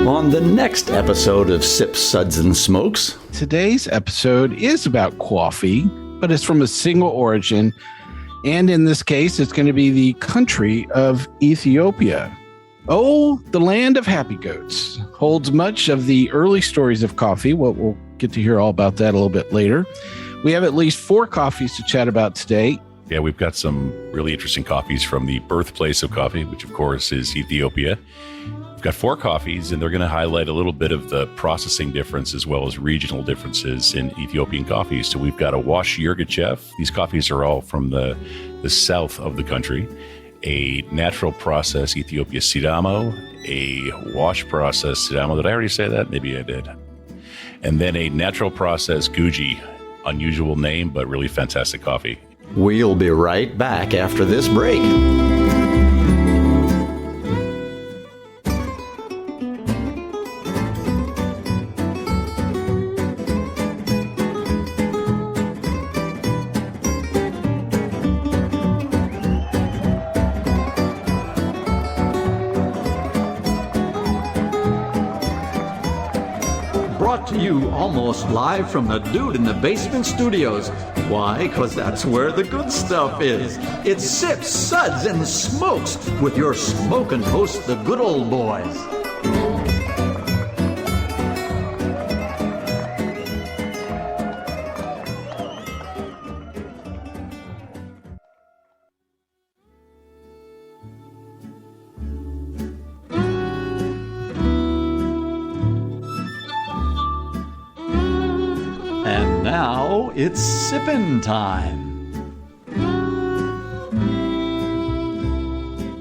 on the next episode of Sips, Suds, and Smokes. Today's episode is about coffee, but it's from a single origin. And in this case, it's going to be the country of Ethiopia. Oh, the land of happy goats holds much of the early stories of coffee. Well, we'll get to hear all about that a little bit later. We have at least 4 coffees to chat about today. Yeah, we've got some really interesting coffees from the birthplace of coffee, which of course is Ethiopia. We've got 4 coffees, and they're going to highlight a little bit of the processing difference as well as regional differences in Ethiopian coffees. So we've got a wash Yirgacheffe. These coffees are all from the south of the country. A natural process Ethiopia Sidamo, a wash process Sidamo. Did I already say that? Maybe I did. And then a natural process Gudina, unusual name, but really fantastic coffee. We'll be right back after this break. Brought to you almost live from the Dude in the Basement Studios. Why? Because that's where the good stuff is. It's Sips, Suds, and Smokes with your smoking host, the good old boys. And now it's sippin' time.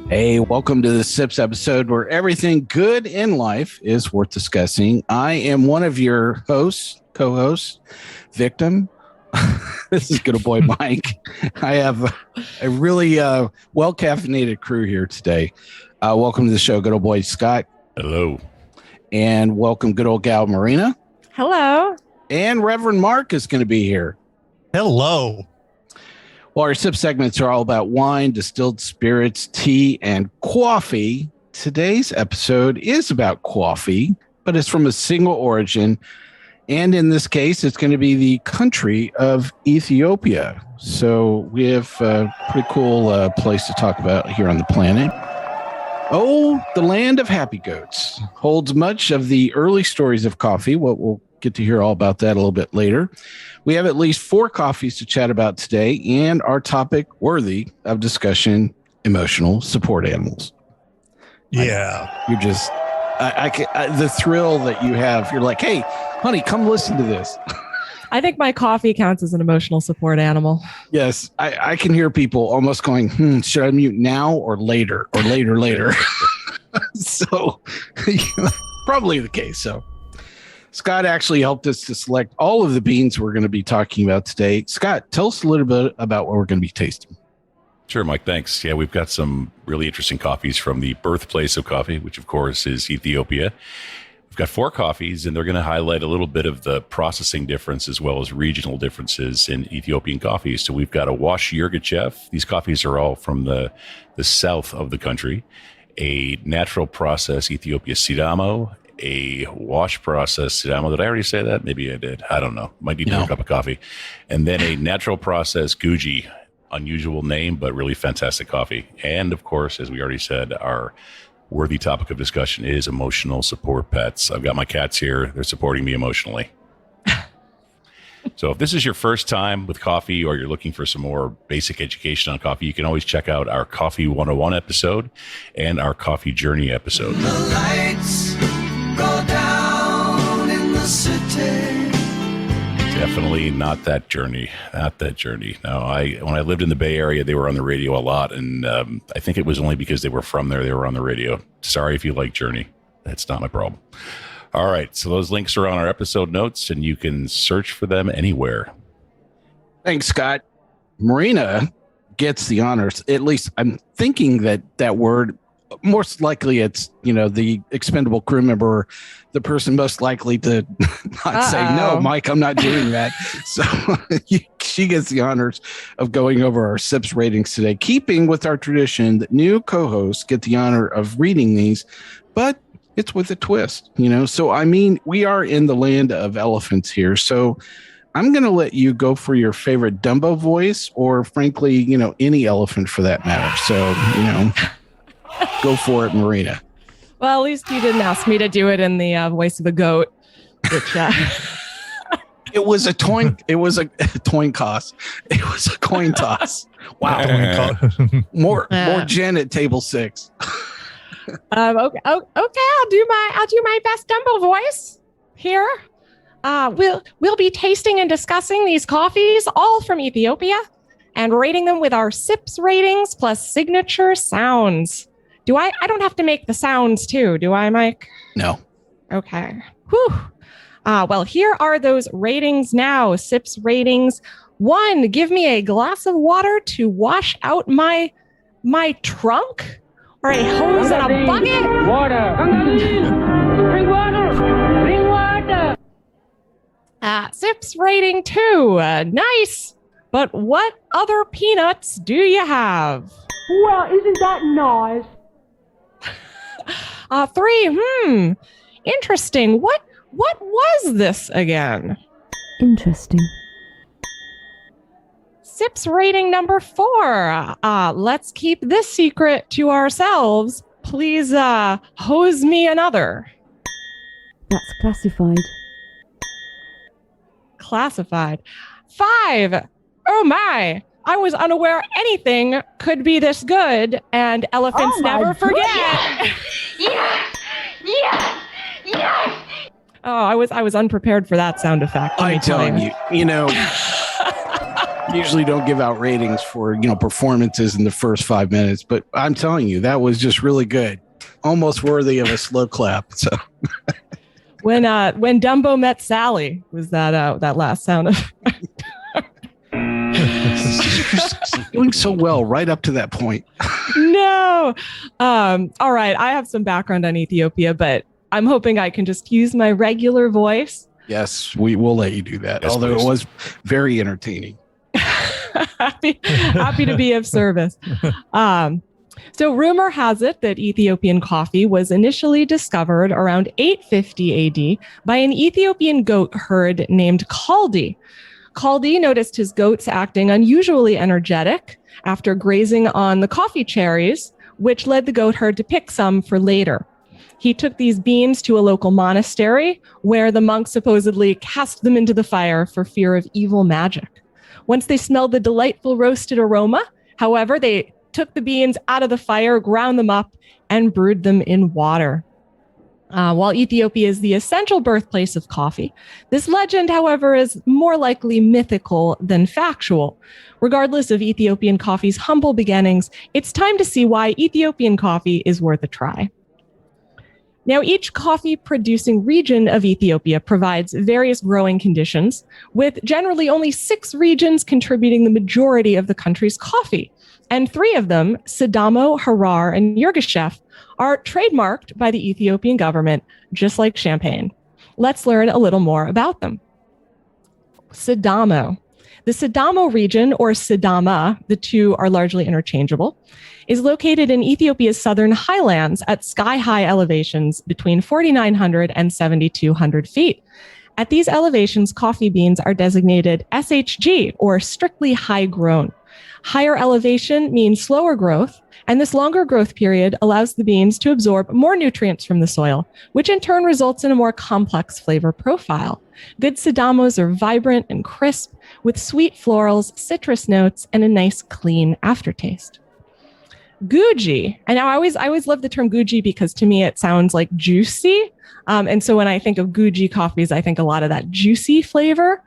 Hey, welcome to the Sips episode where everything good in life is worth discussing. I am one of your hosts, co-hosts, victim. This is good old boy Mike. I have a really well-caffeinated crew here today. Welcome to the show, good old boy Scott. Hello. And welcome, good old gal Maryna. Hello. And Reverend Mark is going to be here. Hello. Well, our sip segments are all about wine, distilled spirits, tea, and coffee. Today's episode is about coffee, but it's from a single origin. And in this case, it's going to be the country of Ethiopia. So we have a pretty cool place to talk about here on the planet. Oh, the land of happy goats holds much of the early stories of coffee. We'll get to hear all about that a little bit later. We have at least 4 coffees to chat about today, and our topic worthy of discussion: emotional support animals. Yeah. You're just, the thrill that you have. You're like, hey, honey, come listen to this. I think my coffee counts as an emotional support animal. Yes, I can hear people almost going, should I mute now or later or later? So probably the case. So Scott actually helped us to select all of the beans we're going to be talking about today. Scott, tell us a little bit about what we're going to be tasting. Sure, Mike. Thanks. Yeah, we've got some really interesting coffees from the birthplace of coffee, which of course is Ethiopia. We've got 4 coffees, and they're going to highlight a little bit of the processing difference as well as regional differences in Ethiopian coffees. So we've got a wash Yirgacheffe. These coffees are all from the south of the country. A natural process Ethiopia Sidamo, a wash process Sidamo. Did I already say that? Maybe I did. I don't know. Might need more cup of coffee. And then a natural process Gudina, unusual name, but really fantastic coffee. And of course, as we already said, our worthy topic of discussion is emotional support pets. I've got my cats here. They're supporting me emotionally. So if this is your first time with coffee or you're looking for some more basic education on coffee, you can always check out our Coffee 101 episode and our Coffee Journey episode. The lights go down in the city. Definitely not that journey. Not that journey. No, when I lived in the Bay Area, they were on the radio a lot, and I think it was only because they were from there they were on the radio. Sorry if you like Journey. That's not my problem. All right, so those links are on our episode notes, and you can search for them anywhere. Thanks, Scott. Maryna gets the honors. At least I'm thinking that word, most likely it's, the expendable crew member, the person most likely to not say, no, Mike, I'm not doing that. So she gets the honors of going over our SIPS ratings today, keeping with our tradition that new co-hosts get the honor of reading these. But It's with a twist, So, I mean, we are in the land of elephants here. So I'm going to let you go for your favorite Dumbo voice or, frankly, any elephant for that matter. So, go for it, Maryna. Well, at least you didn't ask me to do it in the voice of a goat, which it was a coin. It was a coin toss. It was a coin toss. Wow. More Jen at table 6. Okay. I'll do my best Dumbo voice here. We'll be tasting and discussing these coffees, all from Ethiopia, and rating them with our SIPS ratings plus signature sounds. I don't have to make the sounds too, do I, Mike? No. Okay. Whew. Well, here are those ratings now. SIPS ratings. 1, give me a glass of water to wash out my trunk, or a hose and a bucket. Water. Bring water. Bring water. SIPS rating 2. Nice. But what other peanuts do you have? Well, isn't that nice? 3. Interesting. What was this again? Interesting. SIPS rating number 4. Let's keep this secret to ourselves. Please hose me another. That's classified. Classified. 5. Oh my. I was unaware anything could be this good, and elephants never forget. Yes! Yes! Yes! Oh, I was unprepared for that sound effect. I'm telling you, usually don't give out ratings for, performances in the first 5 minutes, but I'm telling you, that was just really good. Almost worthy of a slow clap. So when Dumbo met Sally, was that last sound effect? doing so well right up to that point. No. All right. I have some background on Ethiopia, but I'm hoping I can just use my regular voice. Yes, we will let you do that. Yes, although please. It was very entertaining. happy to be of service. So rumor has it that Ethiopian coffee was initially discovered around 850 AD by an Ethiopian goat herd named Kaldi. Kaldi noticed his goats acting unusually energetic after grazing on the coffee cherries, which led the goat herd to pick some for later. He took these beans to a local monastery where the monks supposedly cast them into the fire for fear of evil magic. Once they smelled the delightful roasted aroma, however, they took the beans out of the fire, ground them up, and brewed them in water. While Ethiopia is the essential birthplace of coffee, this legend, however, is more likely mythical than factual. Regardless of Ethiopian coffee's humble beginnings, it's time to see why Ethiopian coffee is worth a try. Now, each coffee-producing region of Ethiopia provides various growing conditions, with generally only 6 regions contributing the majority of the country's coffee. And 3 of them, Sidamo, Harar, and Yirgacheffe, are trademarked by the Ethiopian government, just like champagne. Let's learn a little more about them. Sidamo. The Sidamo region, or Sidama, the two are largely interchangeable, is located in Ethiopia's southern highlands at sky-high elevations between 4,900 and 7,200 feet. At these elevations, coffee beans are designated SHG, or strictly high-grown. Higher elevation means slower growth, and this longer growth period allows the beans to absorb more nutrients from the soil, which in turn results in a more complex flavor profile. Good Sidamos are vibrant and crisp, with sweet florals, citrus notes, and a nice clean aftertaste. Guji, and now I always love the term Guji because to me it sounds like juicy, and so when I think of Guji coffees, I think a lot of that juicy flavor.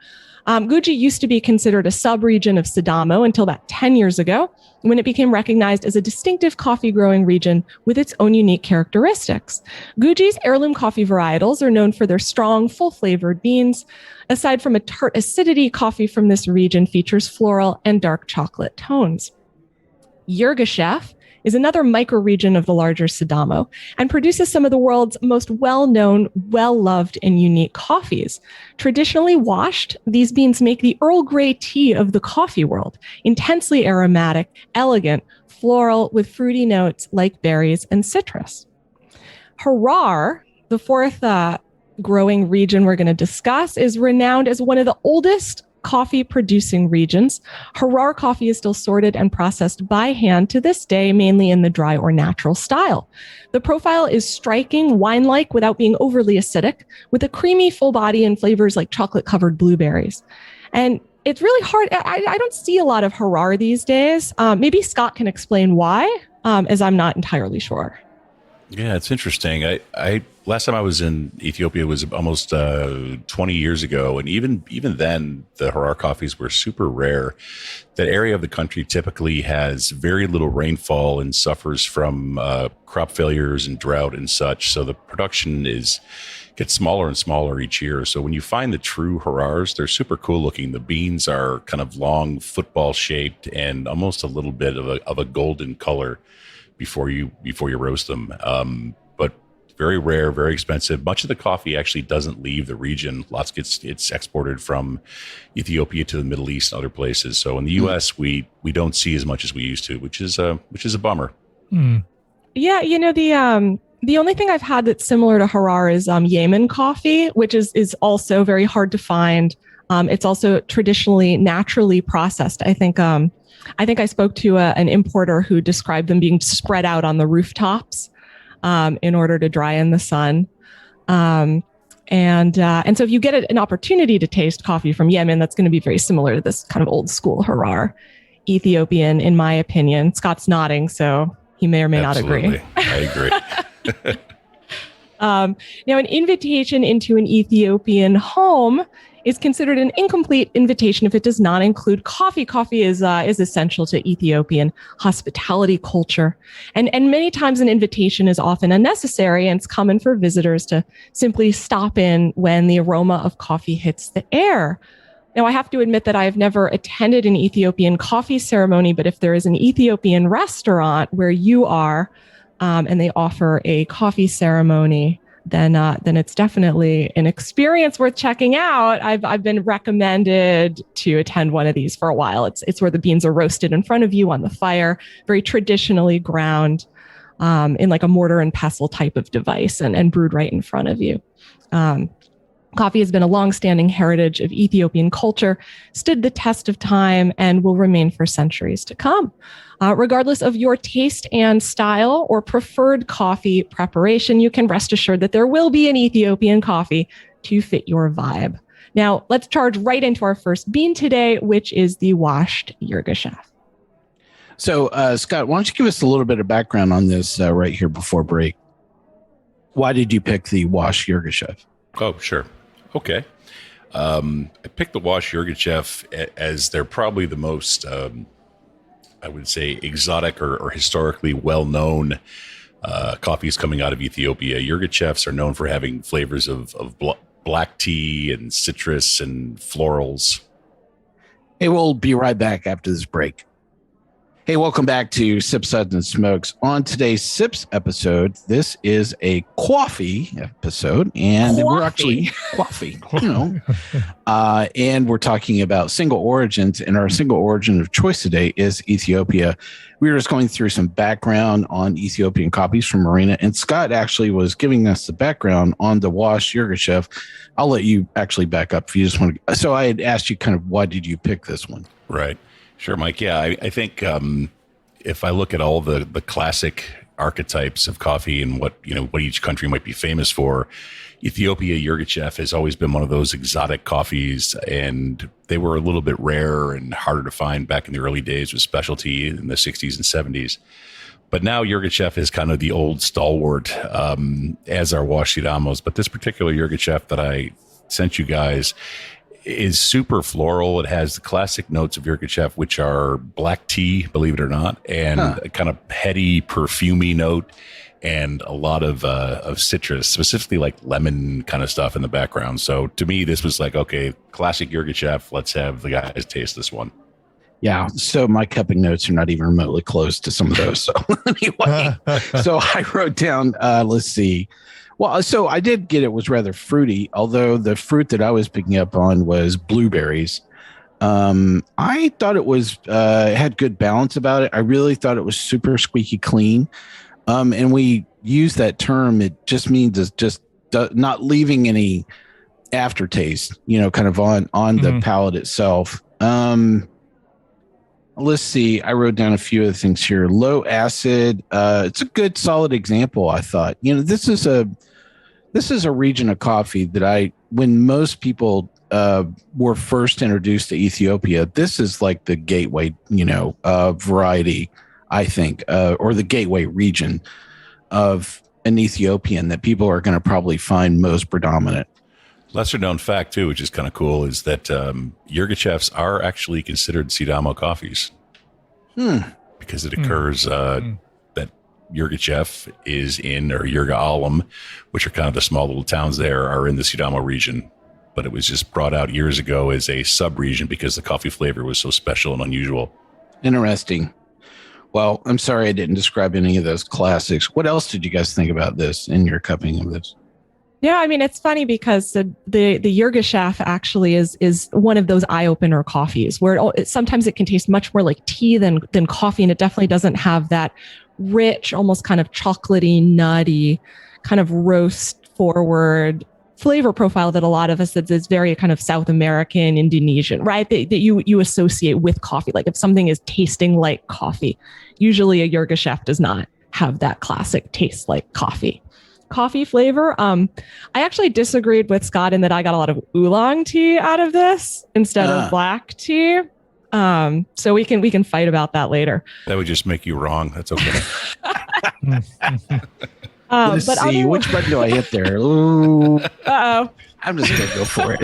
Guji used to be considered a sub-region of Sidamo until about 10 years ago, when it became recognized as a distinctive coffee-growing region with its own unique characteristics. Guji's heirloom coffee varietals are known for their strong, full-flavored beans. Aside from a tart acidity, coffee from this region features floral and dark chocolate tones. Yirgacheffe is another microregion of the larger Sidamo and produces some of the world's most well-known, well-loved, and unique coffees. Traditionally washed, these beans make the Earl Grey tea of the coffee world, intensely aromatic, elegant, floral, with fruity notes like berries and citrus. Harar The fourth growing region we're going to discuss is renowned as one of the oldest coffee producing regions. Harar coffee is still sorted and processed by hand to this day, mainly in the dry or natural style. The profile is striking, wine-like without being overly acidic, with a creamy full body and flavors like chocolate-covered blueberries. And it's really hard. I don't see a lot of Harar these days. Maybe Scott can explain why, as I'm not entirely sure. Yeah, it's interesting. I last time I was in Ethiopia was almost 20 years ago, and even then, the Harar coffees were super rare. That area of the country typically has very little rainfall and suffers from crop failures and drought and such. So the production gets smaller and smaller each year. So when you find the true Harars, they're super cool looking. The beans are kind of long, football shaped, and almost a little bit of a golden color before you roast them. But very rare, very expensive. Much of the coffee actually doesn't leave the region. It's exported from Ethiopia to the Middle East and other places. So in the U.S., we don't see as much as we used to, which is a bummer. Yeah, the only thing I've had that's similar to Harar is Yemen coffee, which is also very hard to find. It's also traditionally naturally processed. I think I spoke to an importer who described them being spread out on the rooftops in order to dry in the sun. And so if you get an opportunity to taste coffee from Yemen, that's going to be very similar to this kind of old school Harar Ethiopian, in my opinion. Scott's nodding, so he may or may Absolutely. not agree. I agree. Now, an invitation into an Ethiopian home is considered an incomplete invitation if it does not include coffee. Coffee is essential to Ethiopian hospitality culture. And many times an invitation is often unnecessary, and it's common for visitors to simply stop in when the aroma of coffee hits the air. Now, I have to admit that I have never attended an Ethiopian coffee ceremony, but if there is an Ethiopian restaurant where you are, and they offer a coffee ceremony, then it's definitely an experience worth checking out. I've been recommended to attend one of these for a while. It's where the beans are roasted in front of you on the fire, very traditionally ground in like a mortar and pestle type of device and brewed right in front of you. Coffee has been a long-standing heritage of Ethiopian culture, stood the test of time, and will remain for centuries to come. Regardless of your taste and style or preferred coffee preparation, you can rest assured that there will be an Ethiopian coffee to fit your vibe. Now, let's charge right into our first bean today, which is the washed Yirgacheffe. So, Scott, why don't you give us a little bit of background on this right here before break? Why did you pick the washed Yirgacheffe? Oh, sure. Okay. I picked the washed Yirgacheffe as they're probably the most, I would say, exotic or historically well-known coffees coming out of Ethiopia. Yirgacheffes are known for having flavors of black tea and citrus and florals. Hey, we'll be right back after this break. Hey, welcome back to Sips, Suds, and Smokes. On today's Sips episode, this is a coffee episode, and we're actually coffee, and we're talking about single origins, and our single origin of choice today is Ethiopia. We were just going through some background on Ethiopian coffees from Maryna, and Scott actually was giving us the background on the washed Yirgacheffe. I'll let you actually back up if you just want to. So I had asked you kind of why did you pick this one? Right. Sure, Mike. Yeah, I think if I look at all the classic archetypes of coffee and what each country might be famous for, Ethiopia Yirgacheffe has always been one of those exotic coffees, and they were a little bit rare and harder to find back in the early days with specialty in the 60s and 70s. But now Yirgacheffe is kind of the old stalwart, as are washed Sidamos. But this particular Yirgacheffe that I sent you guys is super floral. It has the classic notes of Yirgacheffe, which are black tea, believe it or not, and a kind of heady, perfumey note, and a lot of citrus, specifically like lemon kind of stuff in the background. So to me, this was like, okay, classic Yirgacheffe. Let's have the guys taste this one. Yeah. So my cupping notes are not even remotely close to some of those. So anyway, so I wrote down, let's see. Well, so I did get it was rather fruity, although the fruit that I was picking up on was blueberries. I thought it was had good balance about it. I really thought it was super squeaky clean. And we use that term. It just means it's just not leaving any aftertaste, kind of on the palate itself. Let's see. I wrote down a few of the things here. Low acid. It's a good, solid example. I thought, this is a region of coffee that when most people were first introduced to Ethiopia, this is like the gateway, variety, I think, or the gateway region of an Ethiopian that people are going to probably find most predominant. Lesser known fact, too, which is kind of cool, is that Yirgacheffes are actually considered Sidamo coffees. Because it occurs that Yirgacheffe is in, or Yirga which are kind of the small little towns there, are in the Sidamo region. But it was just brought out years ago as a sub-region because the coffee flavor was so special and unusual. Interesting. Well, I'm sorry I didn't describe any of those classics. What else did you guys think about this in your cupping of this? Yeah, I mean, it's funny because the Yirgachaffe actually is one of those eye-opener coffees where sometimes it can taste much more like tea than coffee, and it definitely doesn't have that rich, almost kind of chocolatey, nutty, kind of roast-forward flavor profile that a lot of us is very kind of South American, Indonesian, right? That you associate with coffee. Like if something is tasting like coffee, usually a Yirgacheffe does not have that classic taste like coffee flavor. I actually disagreed with Scott in that I got a lot of oolong tea out of this instead of black tea. So we can fight about that later. That would just make you wrong. That's okay. Let's see. Which button do I hit there? Ooh. Uh-oh. I'm just going to go for it.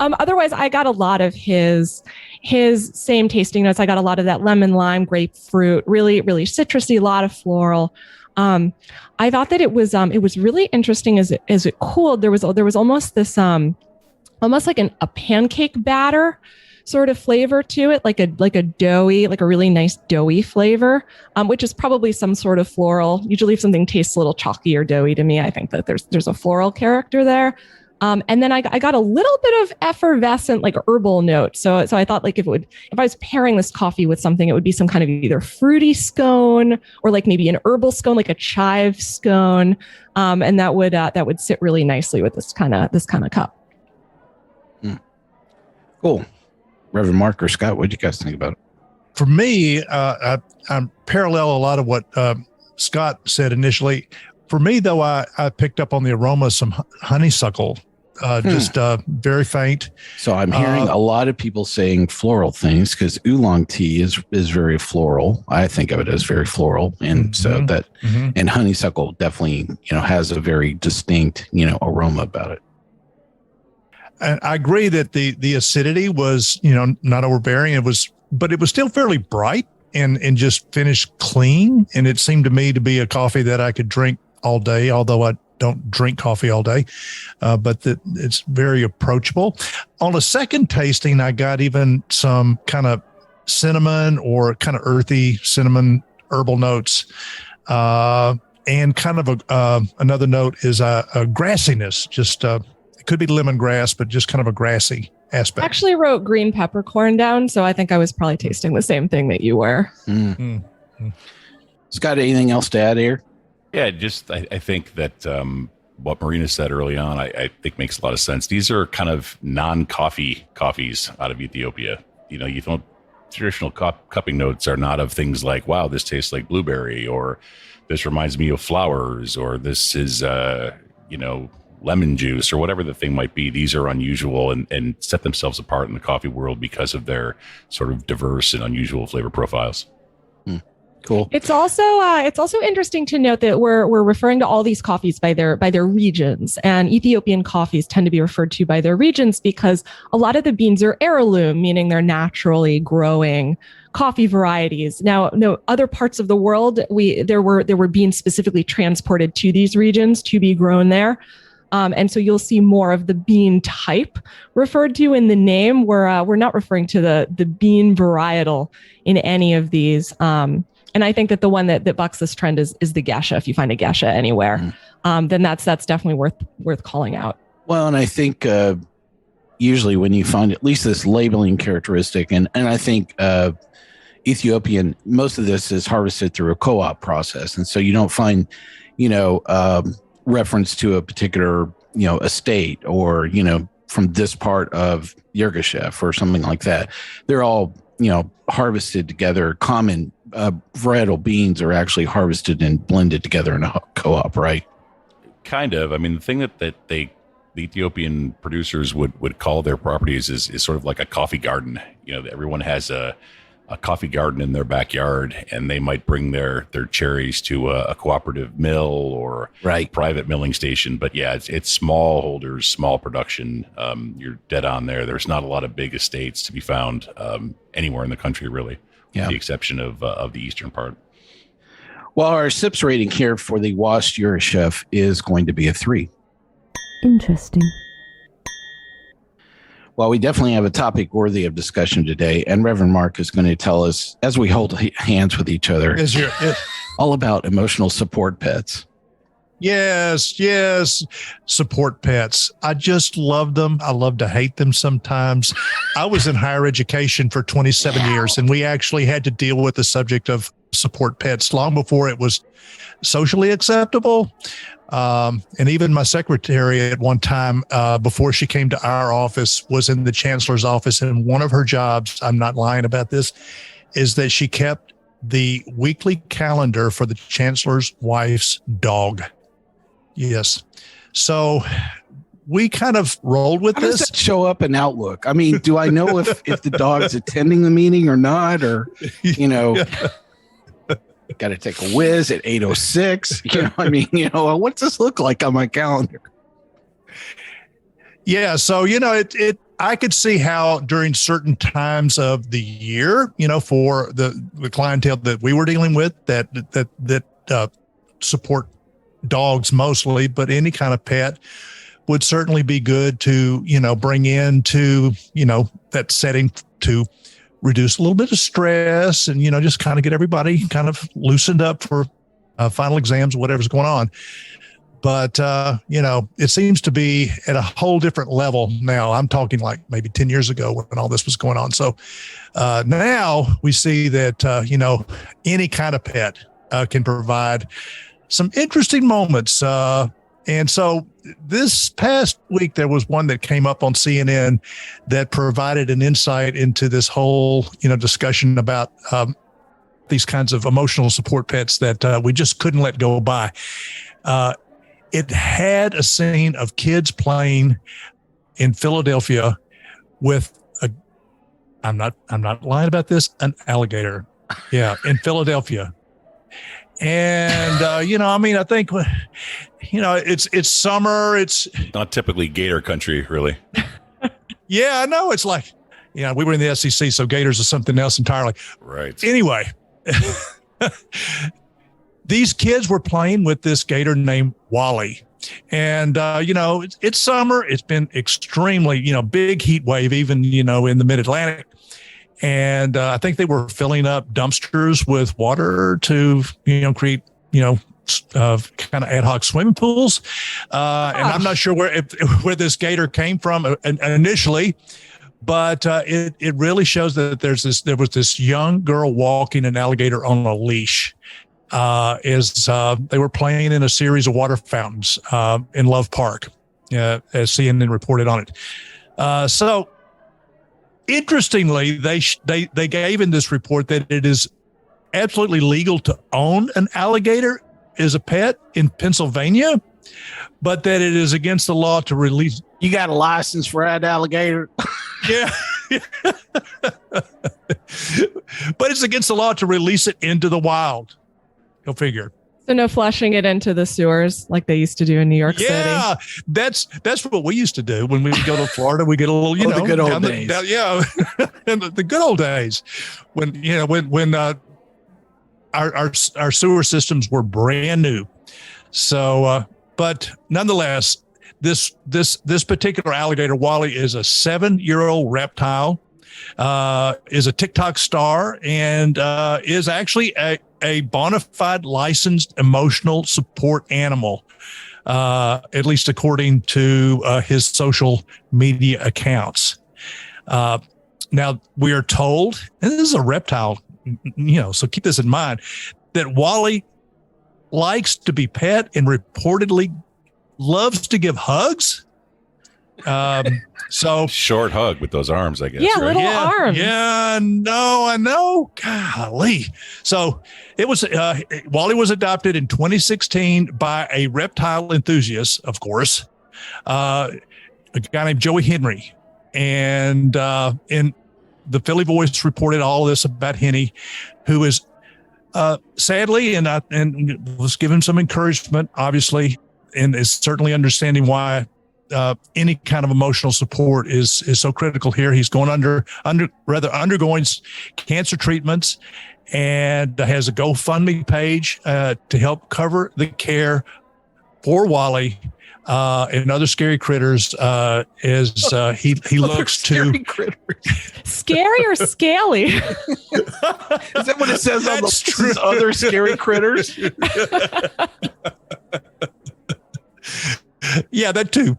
Otherwise, I got a lot of his same tasting notes. I got a lot of that lemon, lime, grapefruit, really, really citrusy, a lot of floral. I thought that it was really interesting as it cooled. There was almost this almost like a pancake batter sort of flavor to it, like a doughy, like a really nice doughy flavor, which is probably some sort of floral. Usually if something tastes a little chalky or doughy to me, I think that there's a floral character there. And then I got a little bit of effervescent, like herbal note. So I thought like if I was pairing this coffee with something, it would be some kind of either fruity scone or like maybe an herbal scone, like a chive scone. And that would sit really nicely with this kind of cup. Cool. Reverend Mark or Scott, what do you guys think about it? For me, I parallel a lot of what Scott said initially. For me, though, I picked up on the aroma of some honeysuckle, just very faint. So I'm hearing a lot of people saying floral things because oolong tea is very floral. I think of it as very floral. And so that, and honeysuckle definitely, has a very distinct, aroma about it. And I agree that the acidity was, not overbearing. But it was still fairly bright and just finished clean. And it seemed to me to be a coffee that I could drink all day, although I don't drink coffee all day, but it's very approachable. On a second tasting, I got even some kind of cinnamon or kind of earthy cinnamon herbal notes. And kind of another note is a grassiness, just it could be lemongrass, but just kind of a grassy aspect. I actually wrote green peppercorn down, so I think I was probably tasting the same thing that you were. Scott, anything else to add here? Yeah, just I think that what Maryna said early on, I think makes a lot of sense. These are kind of non-coffee coffees out of Ethiopia. You don't traditional cupping notes are not of things like, wow, this tastes like blueberry, or this reminds me of flowers, or this is lemon juice, or whatever the thing might be. These are unusual and set themselves apart in the coffee world because of their sort of diverse and unusual flavor profiles. Cool. It's also interesting to note that we're referring to all these coffees by their regions, and Ethiopian coffees tend to be referred to by their regions because a lot of the beans are heirloom, meaning they're naturally growing coffee varieties. Now, no other parts of the world, there were beans specifically transported to these regions to be grown there. And so you'll see more of the bean type referred to in the name. We're not referring to the bean varietal in any of these. And I think that the one that bucks this trend is the Gesha. If you find a Gesha anywhere, then that's definitely worth calling out. Well, and I think usually when you find at least this labeling characteristic, and I think Ethiopian, most of this is harvested through a co-op process, and so you don't find reference to a particular, estate or, from this part of Yirgacheffe or something like that. They're all, harvested together. Common varietal beans are actually harvested and blended together in a co-op, right? Kind of. I mean, the thing that the Ethiopian producers would call their properties is sort of like a coffee garden. Everyone has a coffee garden in their backyard, and they might bring their cherries to a cooperative mill or private milling station. But yeah, it's small holders, small production. You're dead on there. There's not a lot of big estates to be found anywhere in the country, really, with the exception of the eastern part. Well, our SIPS rating here for the washed Yirgacheffe is going to be a 3. Interesting. Well, we definitely have a topic worthy of discussion today, and Reverend Mark is going to tell us, as we hold hands with each other, all about emotional support pets. Yes. Support pets. I just love them. I love to hate them sometimes. I was in higher education for 27 years, and we actually had to deal with the subject of support pets long before it was socially acceptable. And even my secretary at one time, before she came to our office, was in the chancellor's office. And one of her jobs, I'm not lying about this, is that she kept the weekly calendar for the chancellor's wife's dog. Yes. So we kind of rolled with this. Does that show up in Outlook? I mean, do I know if the dog's attending the meeting or not? Or, got to take a whiz at 8:06. What's this look like on my calendar? Yeah. So, I could see how during certain times of the year, for the clientele that we were dealing with that support dogs mostly, but any kind of pet would certainly be good to, bring into, that setting to reduce a little bit of stress and, just kind of get everybody kind of loosened up for final exams, whatever's going on. But, it seems to be at a whole different level now. I'm talking like maybe 10 years ago when all this was going on. So now we see that, any kind of pet can provide some interesting moments. And so this past week, there was one that came up on CNN that provided an insight into this whole, discussion about these kinds of emotional support pets that we just couldn't let go by. It had a scene of kids playing in Philadelphia with I'm not lying about this, an alligator. Yeah, in Philadelphia. And, I think, it's summer. It's not typically gator country, really. Yeah, I know. It's like, we were in the SEC, so gators are something else entirely. Right. Anyway, these kids were playing with this gator named Wally. And, it's summer. It's been extremely, big heat wave, even, in the mid-Atlantic. And I think they were filling up dumpsters with water to, create, kind of ad hoc swimming pools. And I'm not sure where this gator came from initially, but it really shows that there was this young girl walking an alligator on a leash as they were playing in a series of water fountains in Love Park, as CNN reported on it. So, interestingly, they gave in this report that it is absolutely legal to own an alligator as a pet in Pennsylvania, but that it is against the law to release. You got a license for that alligator? Yeah. But it's against the law to release it into the wild. Go figure. So no flushing it into the sewers like they used to do in New York City. Yeah, that's what we used to do when we go to Florida. We get a little, the good old days. And the good old days when our sewer systems were brand new. So, but nonetheless, this particular alligator, Wally, is a 7-year-old reptile, is a TikTok star, and is actually a bona fide licensed emotional support animal, at least according to his social media accounts. Now, we are told, and this is a reptile, so keep this in mind, that Wally likes to be pet and reportedly loves to give hugs. So Short hug with those arms, I guess. Yeah, right? little arms. Yeah, no, I know. Golly. So it was Wally was adopted in 2016 by a reptile enthusiast, of course, a guy named Joey Henry. And in the Philly Voice reported all this about Henny, who is sadly and was given some encouragement, obviously, and is certainly understanding why any kind of emotional support is so critical here. He's going undergoing cancer treatments, and has a GoFundMe page to help cover the care for Wally and other scary critters as he looks to Scary or scaly? Is that what it says on the other scary critters? Yeah, that too.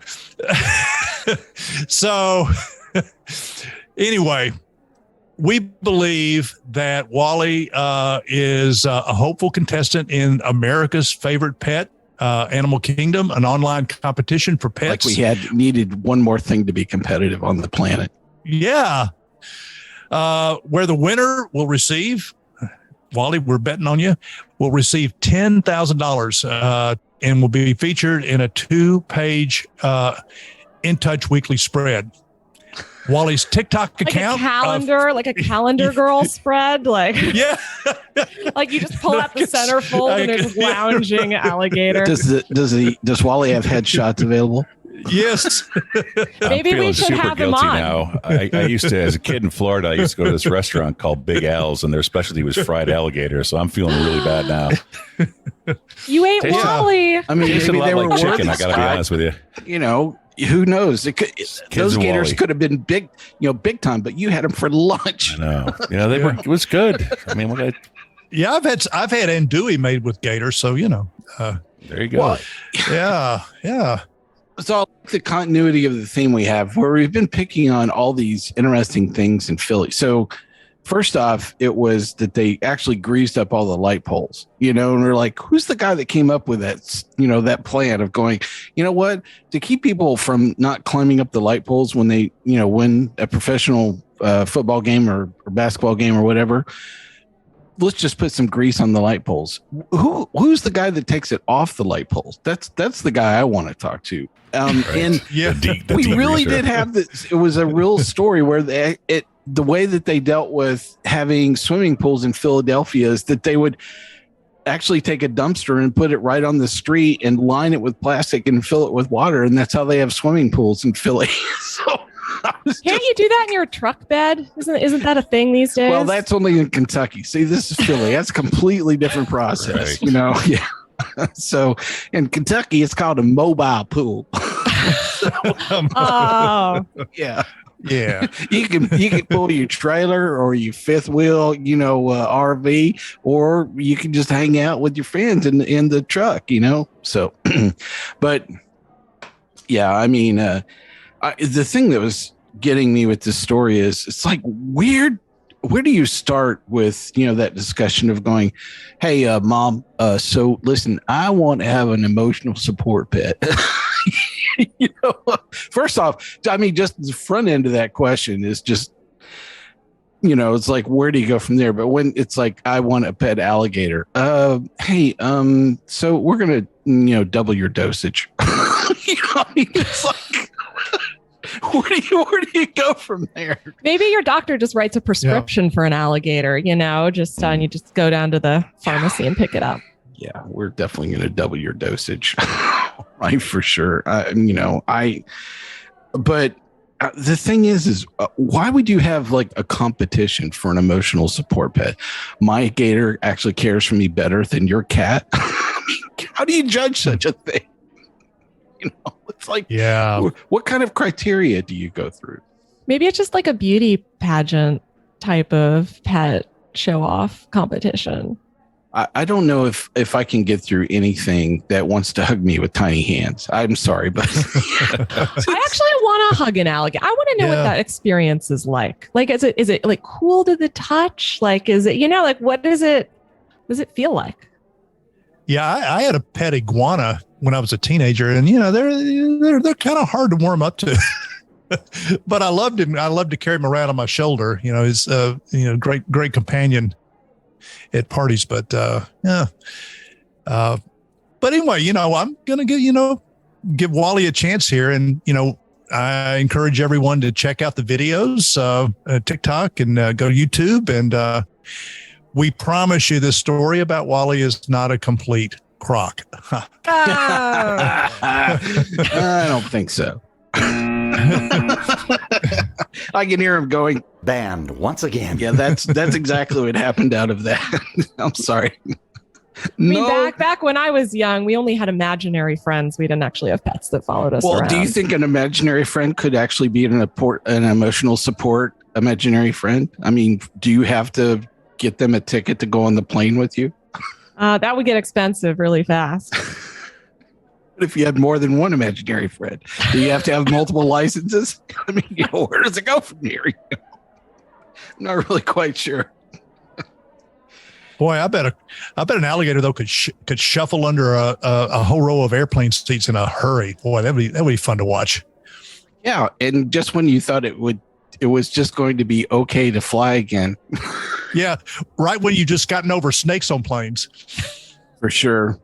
So anyway, we believe that Wally is a hopeful contestant in America's favorite pet, Animal Kingdom, an online competition for pets. Like we had needed one more thing to be competitive on the planet. Yeah. Where the winner will receive, Wally, we're betting on you, will receive $10,000 and will be featured in a 2-page In Touch weekly spread. Wally's TikTok account. Like a calendar girl spread. Like, yeah. like you just pull out the centerfold and there's lounging alligator. Does Wally have headshots available? Yes. Maybe we should have him on. Now. I used to, as a kid in Florida, I used to go to this restaurant called Big Al's, and their specialty was fried alligator. So I'm feeling really bad now. You ate Wally. I mean, Tasted maybe a they lot were like chicken. I worth got to be honest with you. You know, who knows? Those and gators Wally. could have been big, big time, but you had them for lunch. I know. They were. It was good. I mean, Yeah, I've had andouille made with gator, so there you go. Well, yeah. It's all the continuity of the theme we have, where we've been picking on all these interesting things in Philly. So first off, it was that they actually greased up all the light poles, and we're like, who's the guy that came up with that, that plan of going, you know what, to keep people from not climbing up the light poles when they, win a professional football game or basketball game or whatever. Let's just put some grease on the light poles. Who's the guy that takes it off the light poles? That's the guy I want to talk to. And we really did have this. It was a real story where the way that they dealt with having swimming pools in Philadelphia is that they would actually take a dumpster and put it right on the street and line it with plastic and fill it with water. And that's how they have swimming pools in Philly. Can't you do that in your truck bed? Isn't that a thing these days? Well, that's only in Kentucky. See, this is Philly. That's a completely different process, Yeah. So in Kentucky, it's called a mobile pool. Oh, yeah. Yeah. You can pull your trailer or your fifth wheel, RV, or you can just hang out with your friends in the truck, So, but yeah, I mean, the thing that was getting me with this story is it's like weird. Where do you start with, that discussion of going, hey, mom, so listen, I want to have an emotional support pet. First off, I mean, just the front end of that question is just, it's like, where do you go from there? But when it's like, I want a pet alligator. Hey, so we're going to, double your dosage. I mean, it's like, where do you go from there? Maybe your doctor just writes a prescription for an alligator, just you just go down to the pharmacy and pick it up. Yeah, we're definitely going to double your dosage, right? For sure. But the thing is why would you have like a competition for an emotional support pet? My gator actually cares for me better than your cat. How do you judge such a thing? It's like, what kind of criteria do you go through? Maybe it's just like a beauty pageant type of pet show off competition. I don't know if I can get through anything that wants to hug me with tiny hands. I'm sorry, but I actually want to hug an alligator. I want to know what that experience is like. Like, is it like cool to the touch? Like, is it, like, what does it feel like? Yeah, I had a pet iguana when I was a teenager, and they're kind of hard to warm up to. But I loved him. I loved to carry him around on my shoulder. He's great companion at parties. But yeah. But anyway, I'm gonna give Wally a chance here, and I encourage everyone to check out the videos, TikTok, and go to YouTube. And we promise you, this story about Wally is not a complete crock. I don't think so. I can hear him going, Banned once again. yeah, that's exactly what happened out of that. I'm sorry. I mean, back when I was young, we only had imaginary friends. We didn't actually have pets that followed us around. Do you think an imaginary friend could actually be an emotional support imaginary friend? I mean, do you have to get them a ticket to go on the plane with you? That would get expensive really fast. What if you had more than one imaginary friend? Do you have to have multiple licenses? I mean, where does it go from here? I'm not really quite sure. Boy, I bet an alligator though could shuffle under a whole row of airplane seats in a hurry. Boy, that would be fun to watch. Yeah, and just when you thought it was just going to be okay to fly again. Yeah, right when you just gotten over snakes on planes. For sure.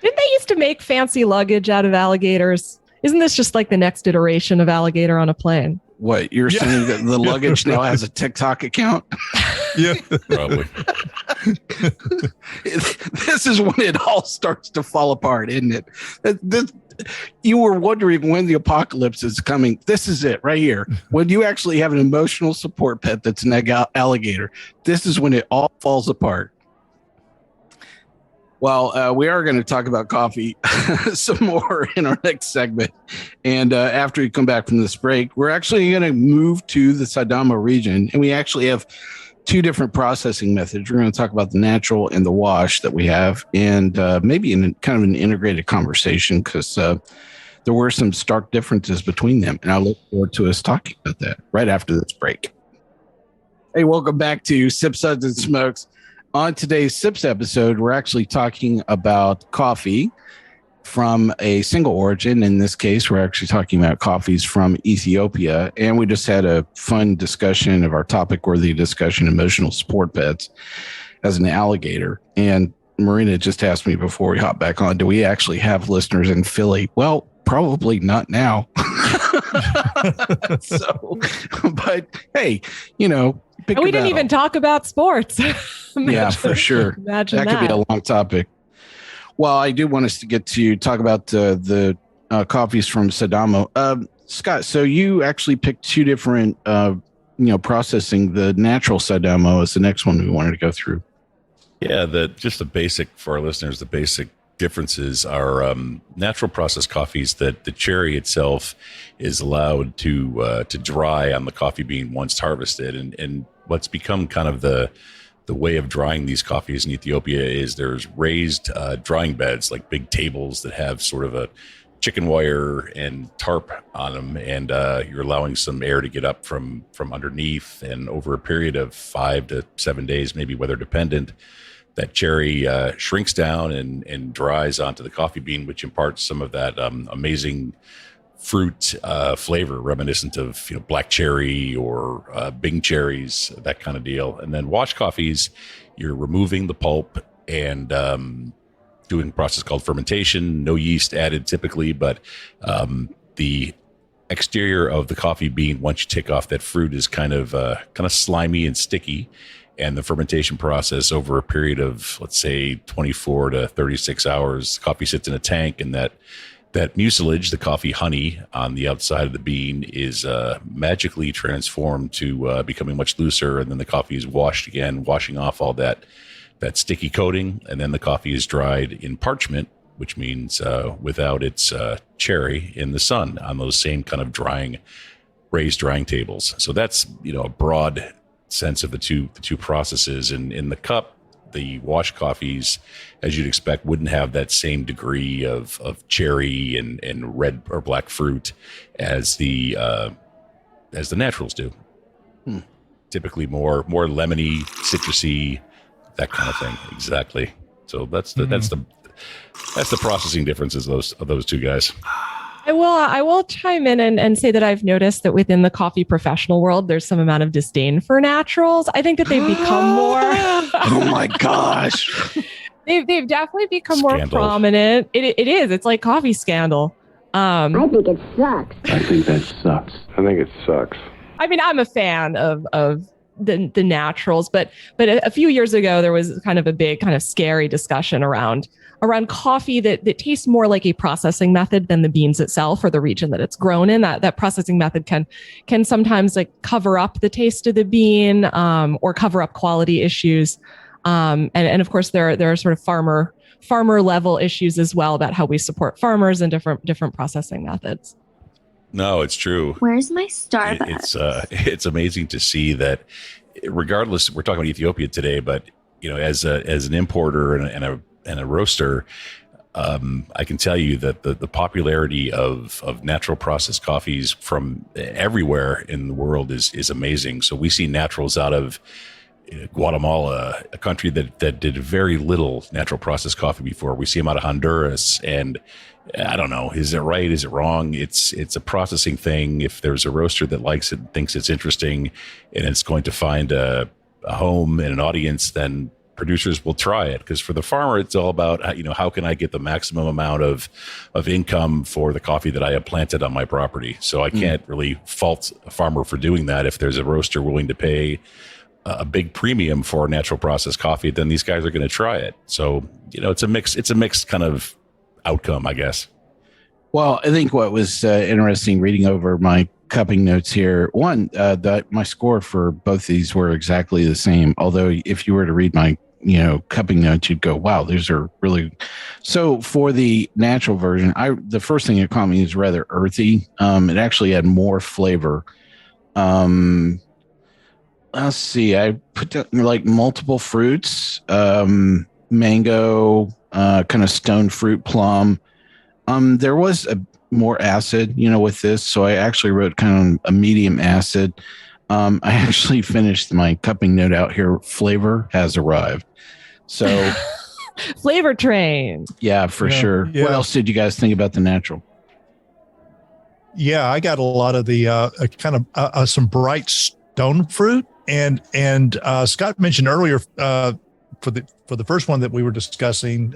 Didn't they used to make fancy luggage out of alligators? Isn't this just like the next iteration of alligator on a plane? What, you're saying that the luggage now has a TikTok account? Yeah, Probably. This is when it all starts to fall apart, isn't it? You were wondering when the apocalypse is coming. This is it right here. When you actually have an emotional support pet that's an alligator, this is when it all falls apart. Well, we are going to talk about coffee some more in our next segment. And after we come back from this break, we're actually going to move to the Sidamo region. And we actually have two different processing methods. We're going to talk about the natural and the wash that we have, and maybe in kind of an integrated conversation, because there were some stark differences between them. And I look forward to us talking about that right after this break. Hey, welcome back to Sip, Suds, and Smokes. On today's Sips episode, we're actually talking about coffee from a single origin. In this case, we're actually talking about coffees from Ethiopia. And we just had a fun discussion of our topic-worthy discussion, emotional support pets as an alligator. And Maryna just asked me before we hop back on, do we actually have listeners in Philly? Well, probably not now. But hey, we didn't even talk about sports. Yeah, for sure. Imagine that could be a long topic. Well, I do want us to get to talk about the coffees from Sidamo. Scott, so you actually picked two different, processing. The natural Sidamo is the next one we wanted to go through. Yeah, just the basic for our listeners, the basic differences are natural processed coffees that the cherry itself is allowed to dry on the coffee bean once harvested. And what's become kind of the way of drying these coffees in Ethiopia is there's raised drying beds, like big tables that have sort of a chicken wire and tarp on them, and you're allowing some air to get up from underneath. And over a period of 5 to 7 days, maybe weather dependent, that cherry shrinks down and dries onto the coffee bean, which imparts some of that amazing fruit flavor reminiscent of black cherry or Bing cherries, that kind of deal. And then wash coffees, you're removing the pulp and doing a process called fermentation. No yeast added typically, but the exterior of the coffee bean, once you take off that fruit, is kind of slimy and sticky. And the fermentation process over a period of, let's say, 24 to 36 hours, coffee sits in a tank, and that mucilage, the coffee honey on the outside of the bean, is magically transformed to becoming much looser. And then the coffee is washed again, washing off all that sticky coating. And then the coffee is dried in parchment, which means without its cherry, in the sun on those same kind of raised drying tables. So that's, a broad sense of the two processes. And in the cup, the wash coffees, as you'd expect, wouldn't have that same degree of cherry and red or black fruit as the naturals do. Typically more lemony, citrusy, that kind of thing. Exactly. So that's the the processing differences of those two guys. I will chime in and say that I've noticed that within the coffee professional world, there's some amount of disdain for naturals. I think that they've become more. Oh my gosh. They've definitely become Scandal. more prominent. It is. It's like coffee scandal. I think it sucks. I think that sucks. I think it sucks. I mean, I'm a fan of the naturals, but a few years ago there was kind of a big kind of scary discussion around coffee that tastes more like a processing method than the beans itself or the region that it's grown in. That processing method can sometimes like cover up the taste of the bean or cover up quality issues. And of course there are sort of farmer level issues as well about how we support farmers and different processing methods. No, it's true. Where's my Starbucks? It's amazing to see that, regardless. We're talking about Ethiopia today, but as an importer and a roaster, I can tell you that the popularity of natural processed coffees from everywhere in the world is amazing. So we see naturals out of Guatemala, a country that did very little natural processed coffee before. We see them out of Honduras, and I don't know, is it right? Is it wrong? It's a processing thing. If there's a roaster that likes it and thinks it's interesting and it's going to find a home and an audience, then producers will try it. Because for the farmer, it's all about, how can I get the maximum amount of income for the coffee that I have planted on my property? So I can't really fault a farmer for doing that. If there's a roaster willing to pay a big premium for natural processed coffee, then these guys are going to try it. So, it's a mixed kind of outcome, I guess. Well, I think what was interesting reading over my cupping notes here, one, that my score for both these were exactly the same. Although if you were to read my, cupping notes, you'd go, wow, these are really. So for the natural version, the first thing that caught me is rather earthy. It actually had more flavor. Let's see. I put like multiple fruits, mango, kind of stone fruit, plum. There was a more acid, with this. So I actually wrote kind of a medium acid. I actually finished my cupping note out here. Flavor has arrived. So flavor train. Yeah, for sure. Yeah. What else did you guys think about the natural? Yeah, I got a lot of the kind of some bright stone fruit. And Scott mentioned earlier for the first one that we were discussing,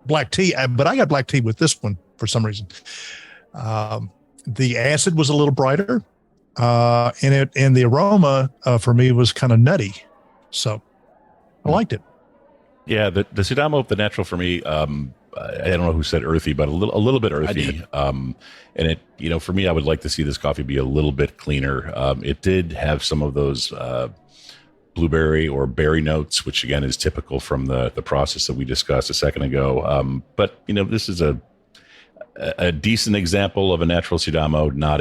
black tea, but I got black tea with this one for some reason. The acid was a little brighter, and the aroma for me was kind of nutty, so I liked it. Yeah, the Sidamo, the natural for me, I don't know who said earthy, but a little bit earthy. And it, for me, I would like to see this coffee be a little bit cleaner. It did have some of those blueberry or berry notes, which again is typical from the process that we discussed a second ago. But this is a decent example of a natural Sidamo, not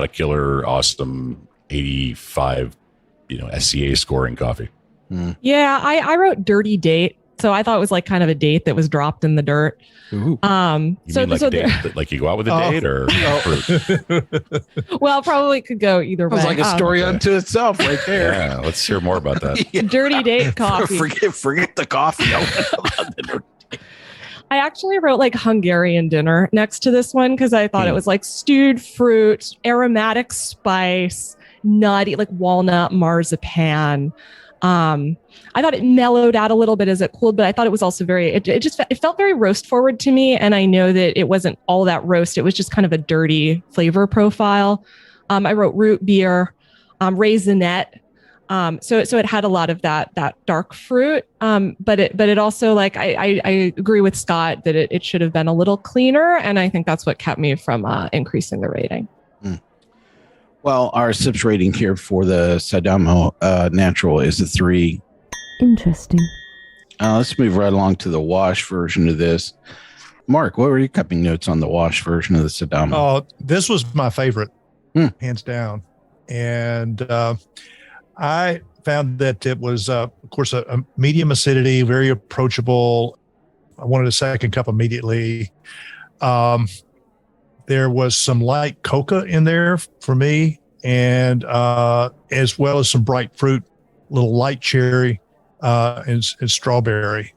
a killer, awesome 85, SCA scoring coffee. Yeah, I wrote dirty date. So I thought it was like kind of a date that was dropped in the dirt. You mean like a date, like you go out with a date, or? Well, probably could go either way. It was like a story unto itself right there. Yeah, let's hear more about that. Dirty date coffee. Forget the coffee. I actually wrote like Hungarian dinner next to this one because I thought it was like stewed fruit, aromatic spice, nutty, like walnut, marzipan. I thought it mellowed out a little bit as it cooled, but I thought it was also it felt very roast forward to me. And I know that it wasn't all that roast. It was just kind of a dirty flavor profile. I wrote root beer, raisinette. So it had a lot of that dark fruit. But it also, like, I agree with Scott that it should have been a little cleaner. And I think that's what kept me from increasing the rating. Well, our SIPS rating here for the Sidamo natural is a 3. Interesting. Let's move right along to the wash version of this. Mark, what were your cupping notes on the wash version of the Sidamo? Oh, this was my favorite, hands down. And I found that it was, of course, a medium acidity, very approachable. I wanted a second cup immediately. There was some light coca in there for me, and as well as some bright fruit, little light cherry, and strawberry.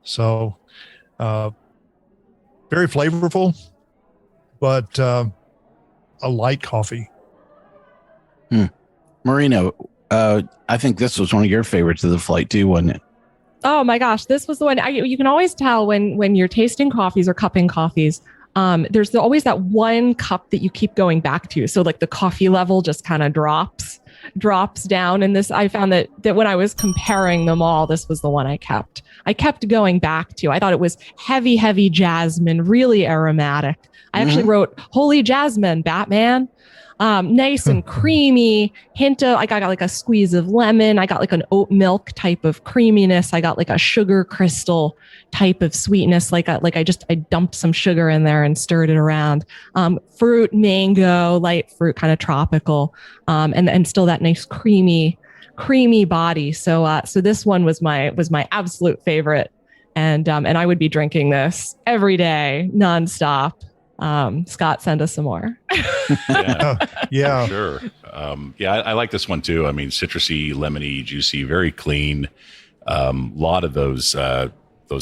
So very flavorful, but a light coffee. Maryna, I think this was one of your favorites of the flight too, wasn't it? Oh my gosh, this was the one. You can always tell when you're tasting coffees or cupping coffees. There's always that one cup that you keep going back to. So like the coffee level just kind of drops down. And this, I found that when I was comparing them all, this was the one I kept going back to. I thought it was heavy jasmine, really aromatic. I actually wrote Holy Jasmine, Batman. Nice and creamy hint of, I got like a squeeze of lemon. I got like an oat milk type of creaminess. I got like a sugar crystal type of sweetness. Like I dumped some sugar in there and stirred it around. Fruit, mango, light fruit, kind of tropical. And still that nice creamy body. So this one was my absolute favorite. And I would be drinking this every day, nonstop. Scott, send us some more. Yeah. Sure. I like this one too. I mean, citrusy, lemony, juicy, very clean. Lot of those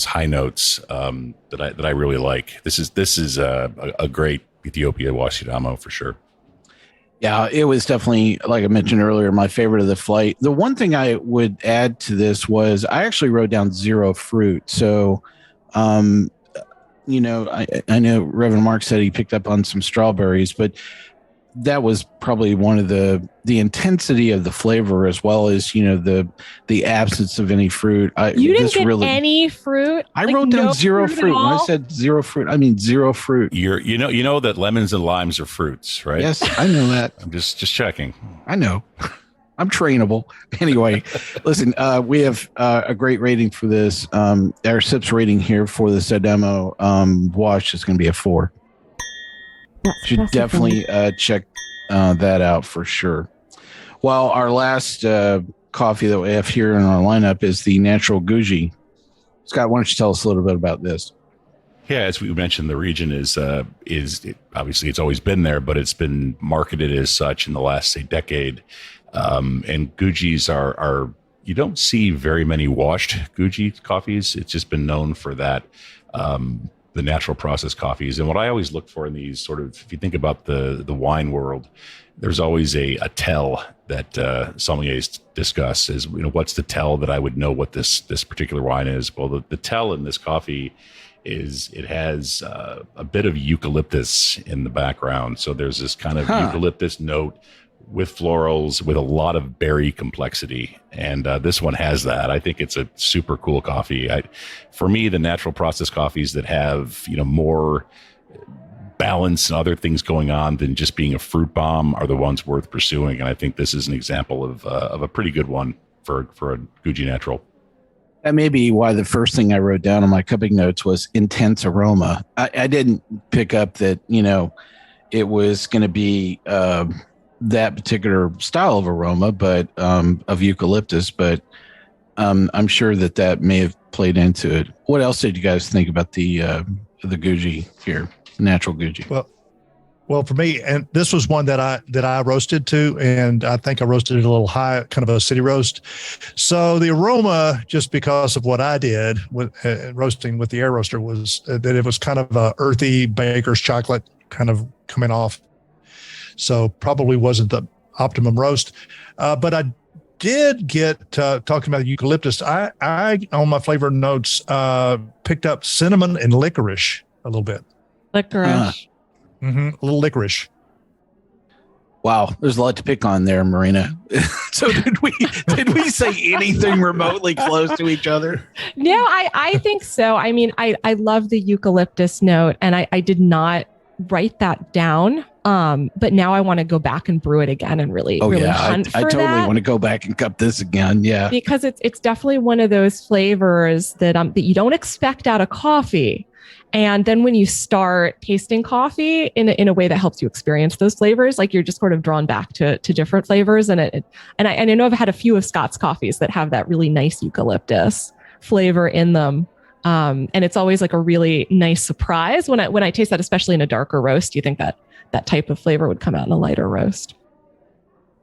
high notes that I really like. This is a great Ethiopia Sidamo for sure. Yeah, it was definitely, like I mentioned earlier, my favorite of the flight. The one thing I would add to this was I actually wrote down 0 fruit. So, I know Reverend Mark said he picked up on some strawberries, but that was probably one of the intensity of the flavor, as well as, the absence of any fruit. You didn't get any fruit? I wrote down 0 fruit. When I said 0 fruit, I mean 0 fruit. You know that lemons and limes are fruits, right? Yes, I know that. I'm just checking. I know. I'm trainable. Anyway, listen, we have a great rating for this. Our SIPS rating here for the Sidamo wash is going to be a 4. Should definitely check that out for sure. Well, our last coffee that we have here in our lineup is the Natural Guji. Scott, why don't you tell us a little bit about this? Yeah, as we mentioned, the region is obviously it's always been there, but it's been marketed as such in the last, say, decade. And Gujis are you don't see very many washed Guji coffees. It's just been known for that, the natural process coffees. And what I always look for in these sort of, if you think about the wine world, there's always a tell that sommeliers discuss is, what's the tell that I would know what this particular wine is? Well, the tell in this coffee is it has a bit of eucalyptus in the background. So there's this kind of eucalyptus note with florals, with a lot of berry complexity. And this one has that. I think it's a super cool coffee. For me, the natural process coffees that have, more balance and other things going on than just being a fruit bomb are the ones worth pursuing. And I think this is an example of a pretty good one for a Guji Natural. That may be why the first thing I wrote down on my cupping notes was intense aroma. I didn't pick up that, it was going to be that particular style of aroma, but of eucalyptus, but I'm sure that may have played into it. What else did you guys think about the Guji here, natural Guji? Well, for me, and this was one that I roasted too, and I think I roasted it a little high, kind of a city roast. So the aroma, just because of what I did with roasting with the air roaster, was that it was kind of a earthy baker's chocolate kind of coming off. So probably wasn't the optimum roast, but I did get talking about eucalyptus. I on my flavor notes picked up cinnamon and licorice a little bit. Licorice. A little licorice. Wow, there's a lot to pick on there, Maryna. So did we say anything remotely close to each other? No, I think so. I mean, I love the eucalyptus note, and I did not write that down. But now I want to go back and brew it again and really hunt for I totally that. want to go back and cup this again. Yeah, because it's definitely one of those flavors that you don't expect out of coffee. And then when you start tasting coffee in a way that helps you experience those flavors, like you're just sort of drawn back to different flavors. And I know I've had a few of Scott's coffees that have that really nice eucalyptus flavor in them. And it's always like a really nice surprise when I taste that, especially in a darker roast. You think that type of flavor would come out in a lighter roast.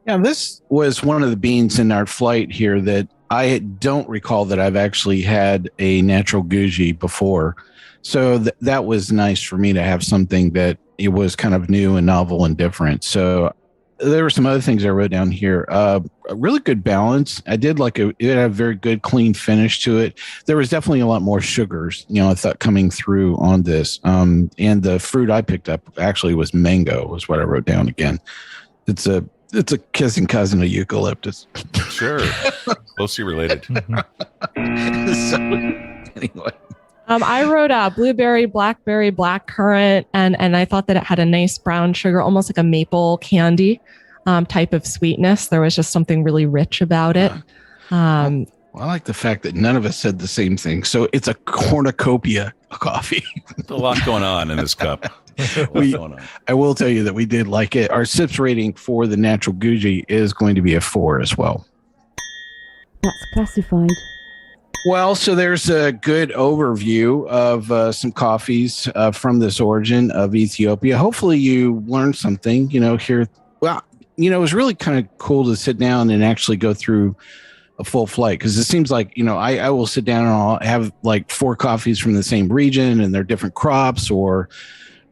Yeah, this was one of the beans in our flight here that I don't recall that I've actually had a natural Guji before. So that was nice for me to have something that it was kind of new and novel and different. So there were some other things I wrote down here. A really good balance. I did like it had a very good, clean finish to it. There was definitely a lot more sugars, I thought coming through on this. And the fruit I picked up actually was mango, was what I wrote down again. It's a kissing cousin of eucalyptus. Sure. Closely related. So, anyway. I wrote blueberry, blackberry, blackcurrant, and I thought that it had a nice brown sugar, almost like a maple candy type of sweetness. There was just something really rich about it. Well, I like the fact that none of us said the same thing. So it's a cornucopia of coffee. There's a lot going on in this cup. I will tell you that we did like it. Our sips rating for the natural Guji is going to be a 4 as well. That's classified. Well, so there's a good overview of some coffees from this origin of Ethiopia. Hopefully you learned something, here. Well, it was really kind of cool to sit down and actually go through a full flight, because it seems like, I will sit down and I'll have like 4 coffees from the same region and they're different crops or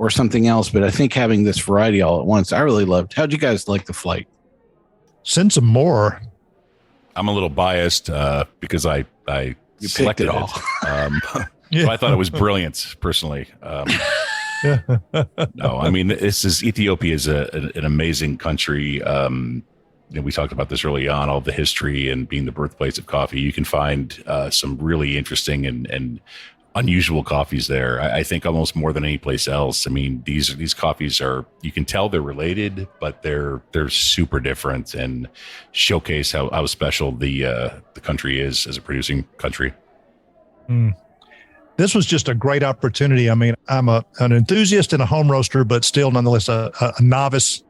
something else. But I think having this variety all at once, I really loved. How'd you guys like the flight? Send some more. I'm a little biased because I selected it all. So I thought it was brilliant, personally. No, I mean, Ethiopia is an amazing country. We talked about this early on, all the history and being the birthplace of coffee. You can find some really interesting and unusual coffees there. I think almost more than any place else. I mean, these coffees you can tell they're related, but they're super different and showcase how special the country is as a producing country. This was just a great opportunity. I mean, I'm an enthusiast and a home roaster, but still nonetheless a novice.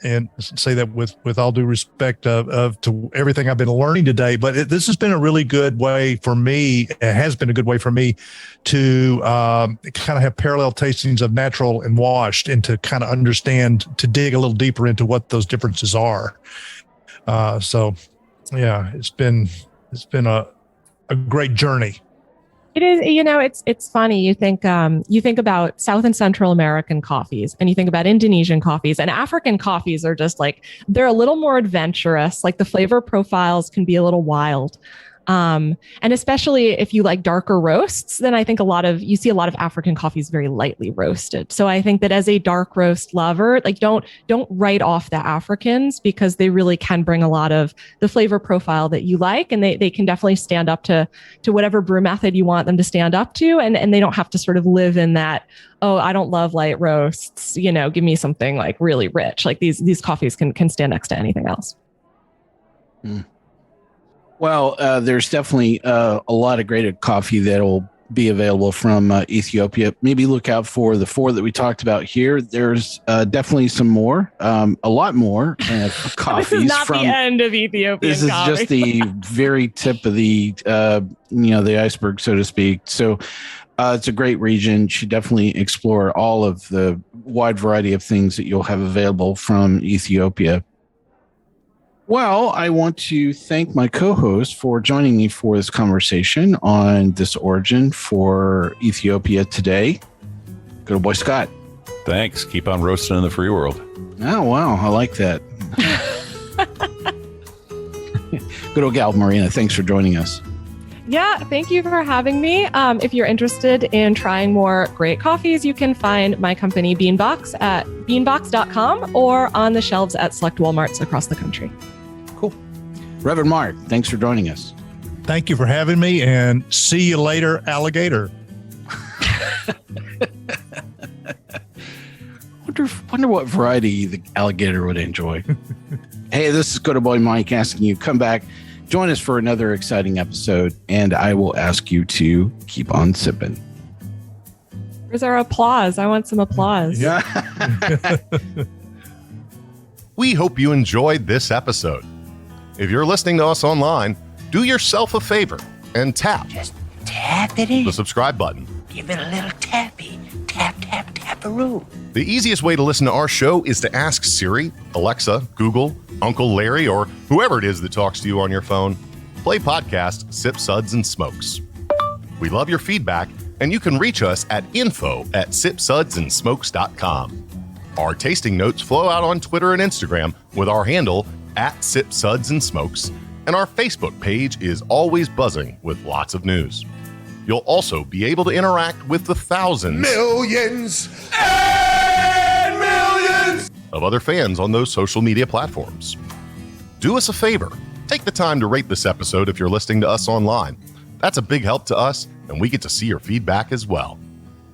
And say that with all due respect to everything I've been learning today, but this has been a really good way for me. It has been a good way for me to kind of have parallel tastings of natural and washed, and to kind of understand, to dig a little deeper into what those differences are. So yeah, it's been a great journey. It is, it's funny. You think about South and Central American coffees, and you think about Indonesian coffees, and African coffees are just like, they're a little more adventurous. Like the flavor profiles can be a little wild. And especially if you like darker roasts, then I think you see a lot of African coffees very lightly roasted. So I think that as a dark roast lover, like don't write off the Africans, because they really can bring a lot of the flavor profile that you like, and they can definitely stand up to whatever brew method you want them to stand up to. And they don't have to sort of live in that, oh, I don't love light roasts, give me something like really rich. Like these coffees can stand next to anything else. Well, there's definitely a lot of great coffee that'll be available from Ethiopia. Maybe look out for the 4 that we talked about here. There's definitely some more, a lot more coffees. This is not the end of Ethiopian This is coffee. just the very tip of the the iceberg, so to speak. So it's a great region. You should definitely explore all of the wide variety of things that you'll have available from Ethiopia. Well, I want to thank my co-host for joining me for this conversation on this origin for Ethiopia today. Good old boy, Scott. Thanks. Keep on roasting in the free world. Oh, wow. I like that. Good old gal, Maryna. Thanks for joining us. Yeah, thank you for having me. If you're interested in trying more great coffees, you can find my company Beanbox at beanbox.com or on the shelves at select Walmarts across the country. Cool. Reverend Mark, thanks for joining us. Thank you for having me, and see you later, alligator. Wonder what variety the alligator would enjoy. Hey, this is Good Boy Mike asking you, come back, join us for another exciting episode, and I will ask you to keep on sipping. Where's our applause? I want some applause. Yeah. We hope you enjoyed this episode. If you're listening to us online, do yourself a favor and tap Just tap it in. the subscribe button. Give it a little tappy. Tap, tap, tap. Peru. The easiest way to listen to our show is to ask Siri, Alexa, Google, Uncle Larry, or whoever it is that talks to you on your phone. Play podcast Sip Suds and Smokes. We love your feedback, and you can reach us at info@sipsudsandsmokes.com. Our tasting notes flow out on Twitter and Instagram with our handle @SipSudsAndSmokes, and our Facebook page is always buzzing with lots of news. You'll also be able to interact with the thousands, Millions and millions of other fans on those social media platforms. Do us a favor. Take the time to rate this episode if you're listening to us online. That's a big help to us, and we get to see your feedback as well.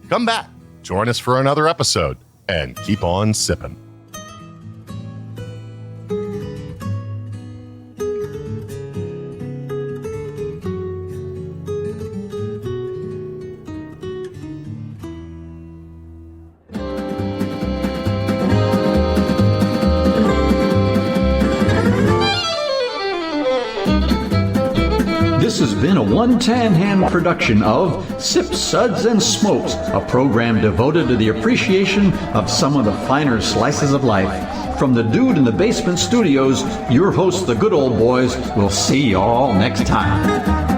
Come back, join us for another episode, and keep on sipping. This has been a One Tan Hand production of Sip Suds and Smokes, a program devoted to the appreciation of some of the finer slices of life. From the Dude in the Basement Studios, your hosts, the Good Old Boys, will see you all next time.